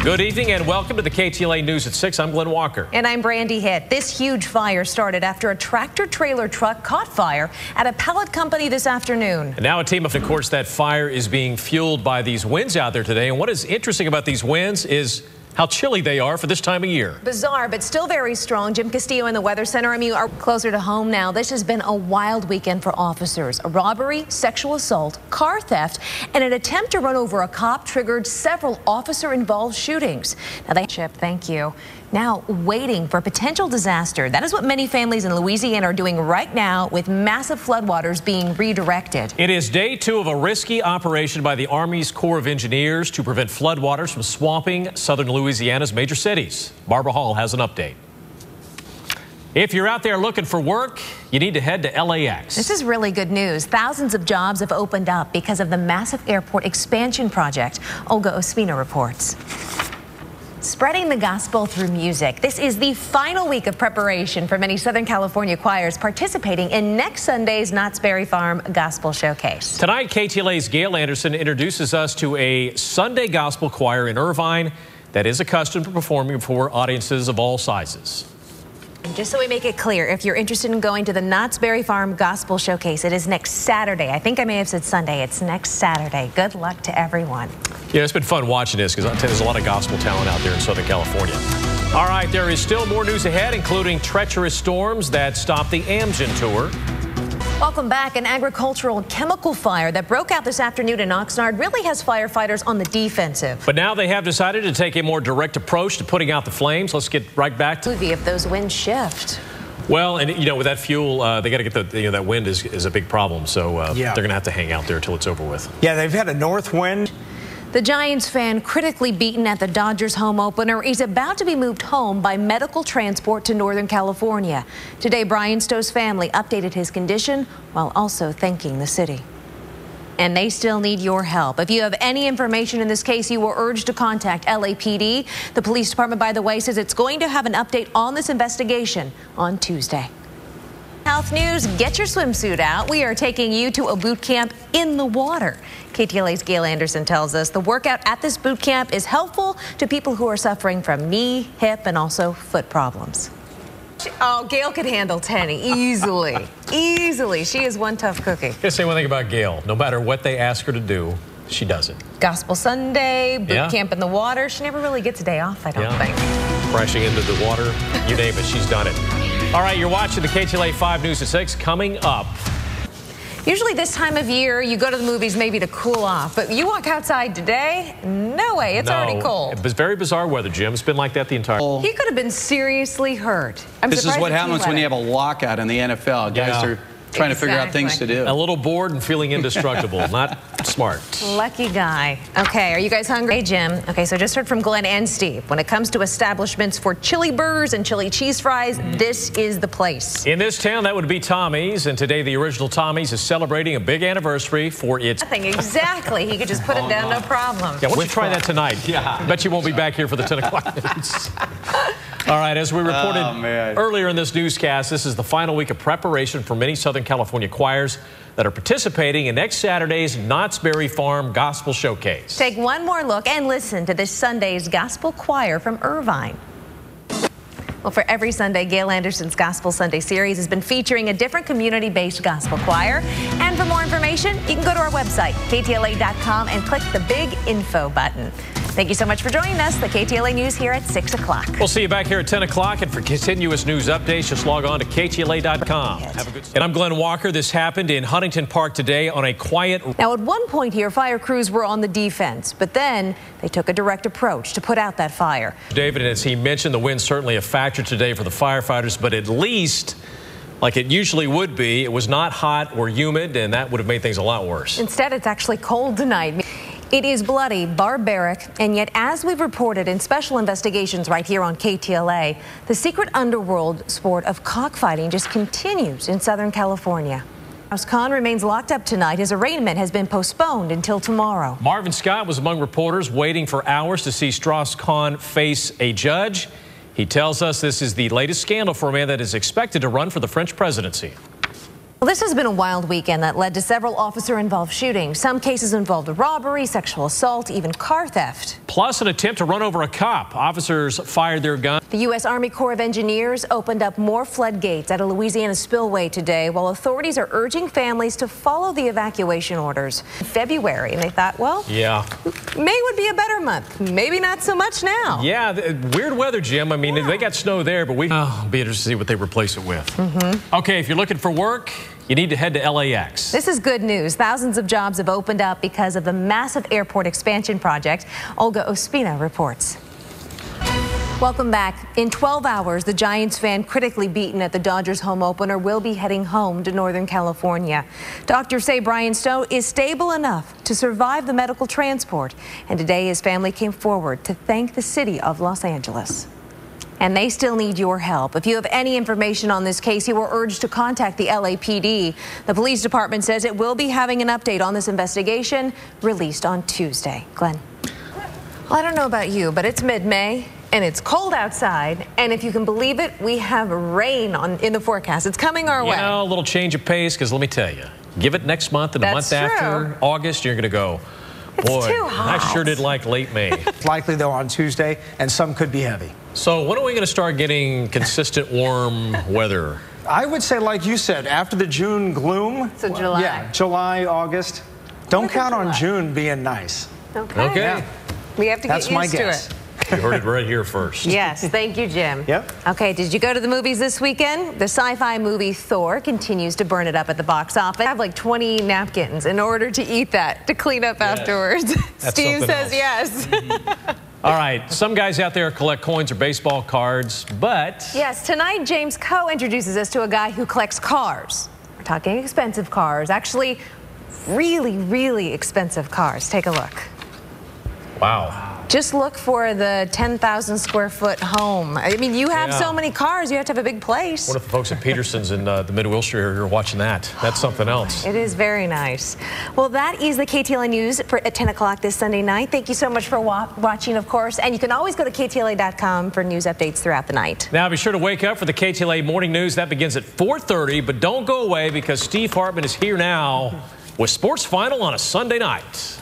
Good evening and welcome to the KTLA News at 6. I'm Glen Walker. And I'm Brandi Hitt. This huge fire started after a tractor-trailer truck caught fire at a pellet company this afternoon. And now a team of course that fire is being fueled by these winds out there today. And what is interesting about these winds is how chilly they are for this time of year. Bizarre, but still very strong. Jim Castillo in the Weather Center. You are closer to home now. This has been a wild weekend for officers. A robbery, sexual assault, car theft, and an attempt to run over a cop triggered several officer-involved shootings. Now thank you. Now waiting for potential disaster. That is what many families in Louisiana are doing right now with massive floodwaters being redirected. It is day 2 of a risky operation by the Army's Corps of Engineers to prevent floodwaters from swamping southern Louisiana's major cities. Barbara Hall has an update. If you're out there looking for work, you need to head to LAX. This is really good news. Thousands of jobs have opened up because of the massive airport expansion project. Olga Ospina reports. Spreading the gospel through music. This is the final week of preparation for many Southern California choirs participating in next Sunday's Knott's Berry Farm Gospel Showcase. Tonight, KTLA's Gail Anderson introduces us to a Sunday gospel choir in Irvine that is accustomed to performing for audiences of all sizes. And just so we make it clear, if you're interested in going to the Knott's Berry Farm Gospel Showcase, it is next Saturday. I think I may have said Sunday. It's next Saturday. Good luck to everyone. Yeah, it's been fun watching this because there's a lot of gospel talent out there in Southern California. All right, there is still more news ahead, including treacherous storms that stopped the Amgen tour. Welcome back. An agricultural chemical fire that broke out this afternoon in Oxnard really has firefighters on the defensive. But now they have decided to take a more direct approach to putting out the flames. Let's get right back to if those winds shift. Well, and you know, with that fuel, they got to get the that wind is a big problem. So they're going to have to hang out there until it's over with. Yeah, they've had a north wind. The Giants fan critically beaten at the Dodgers home opener is about to be moved home by medical transport to Northern California. Today, Brian Stowe's family updated his condition while also thanking the city. And they still need your help. If you have any information in this case, you are urged to contact LAPD. The police department, by the way, says it's going to have an update on this investigation on Tuesday. Health news, get your swimsuit out. We are taking you to a boot camp in the water. KTLA's Gail Anderson tells us the workout at this boot camp is helpful to people who are suffering from knee, hip, and also foot problems. Oh, Gail could handle 10 easily. Easily. She is one tough cookie. Just say one thing about Gail. No matter what they ask her to do, she does it. Gospel Sunday, boot camp in the water. She never really gets a day off, I don't think. Crashing into the water, you name it, she's done it. All right, you're watching the KTLA 5 News at 6. Coming up. Usually this time of year, you go to the movies maybe to cool off, but you walk outside today, no way, it's already cold. It was very bizarre weather, Jim. It's been like that the entire... He could have been seriously hurt. This is what happens when you have a lockout in the NFL. Guys are trying to figure out things to do. A little bored and feeling indestructible. Not smart. Lucky guy. Okay, are you guys hungry? Hey, Jim. Okay, so just heard from Glen and Steve. When it comes to establishments for chili burgers and chili cheese fries, this is the place. In this town, that would be Tommy's. And today, the original Tommy's is celebrating a big anniversary for its... Nothing, exactly. He could just put it down, no problem. Yeah, why don't you try that tonight? Yeah. Bet you won't be back here for the 10 o'clock news. All right, as we reported earlier in this newscast, this is the final week of preparation for many Southern California choirs that are participating in next Saturday's Knott's Berry Farm Gospel Showcase. Take one more look and listen to this Sunday's gospel choir from Irvine. Well, for every Sunday, Gail Anderson's Gospel Sunday series has been featuring a different community-based gospel choir. And for more information, you can go to our website, KTLA.com, and click the big info button. Thank you so much for joining us. The KTLA News here at 6 o'clock. We'll see you back here at 10 o'clock. And for continuous news updates, just log on to KTLA.com. Have a good day. And I'm Glen Walker. This happened in Huntington Park today on a quiet... Now, at one point here, fire crews were on the defense, but then they took a direct approach to put out that fire. David, as he mentioned, the wind's certainly a factor today for the firefighters, but at least... like it usually would be, it was not hot or humid, and that would have made things a lot worse. Instead, it's actually cold tonight. It is bloody, barbaric, and yet, as we've reported in special investigations right here on KTLA, the secret underworld sport of cockfighting just continues in Southern California. Strauss-Kahn remains locked up tonight. His arraignment has been postponed until tomorrow. Marvin Scott was among reporters waiting for hours to see Strauss-Kahn face a judge. He tells us this is the latest scandal for a man that is expected to run for the French presidency. Well, this has been a wild weekend that led to several officer-involved shootings. Some cases involved robbery, sexual assault, even car theft. Plus an attempt to run over a cop. Officers fired their gun. The U.S. Army Corps of Engineers opened up more floodgates at a Louisiana spillway today, while authorities are urging families to follow the evacuation orders. In February, and they thought, well, yeah, May would be a better month. Maybe not so much now. Yeah, weird weather, Jim. I mean, they got snow there, but I'll be interested to see what they replace it with. Okay, if you're looking for work, you need to head to LAX. This is good news. Thousands of jobs have opened up because of the massive airport expansion project. Olga Ospina reports. Welcome back. In 12 hours, the Giants fan critically beaten at the Dodgers home opener will be heading home to Northern California. Doctors say Brian Stowe is stable enough to survive the medical transport. And today his family came forward to thank the city of Los Angeles. And they still need your help. If you have any information on this case, you are urged to contact the LAPD. The police department says it will be having an update on this investigation released on Tuesday. Glenn. Well, I don't know about you, but it's mid-May and it's cold outside. And if you can believe it, we have rain in the forecast. It's coming our way. You know, a little change of pace, because let me tell you, give it next month and the month after, August, you're going to go, boy, too hot. I sure did like late May. It's likely, though, on Tuesday, and some could be heavy. So when are we going to start getting consistent warm weather? I would say, like you said, after the June gloom. So July. Yeah, July, August. Don't count on June being nice. Okay. Yeah. We have to get That's my used to guess. it. You heard it right here first. Yes, thank you, Jim. Yep. Okay, did you go to the movies this weekend? The sci-fi movie Thor continues to burn it up at the box office. I have like 20 napkins in order to eat that, to clean up afterwards. Steve says yes. All right, some guys out there collect coins or baseball cards, but... Yes, tonight James Coe introduces us to a guy who collects cars. We're talking expensive cars, actually really, really expensive cars. Take a look. Wow. Just look for the 10,000 square foot home. I mean, you have so many cars, you have to have a big place. What if the folks at Peterson's in the Mid-Wilshire area are watching that? That's something else. It is very nice. Well, that is the KTLA News at 10 o'clock this Sunday night. Thank you so much for watching, of course. And you can always go to KTLA.com for news updates throughout the night. Now, be sure to wake up for the KTLA Morning News. That begins at 4:30. But don't go away, because Steve Hartman is here now with Sports Final on a Sunday night.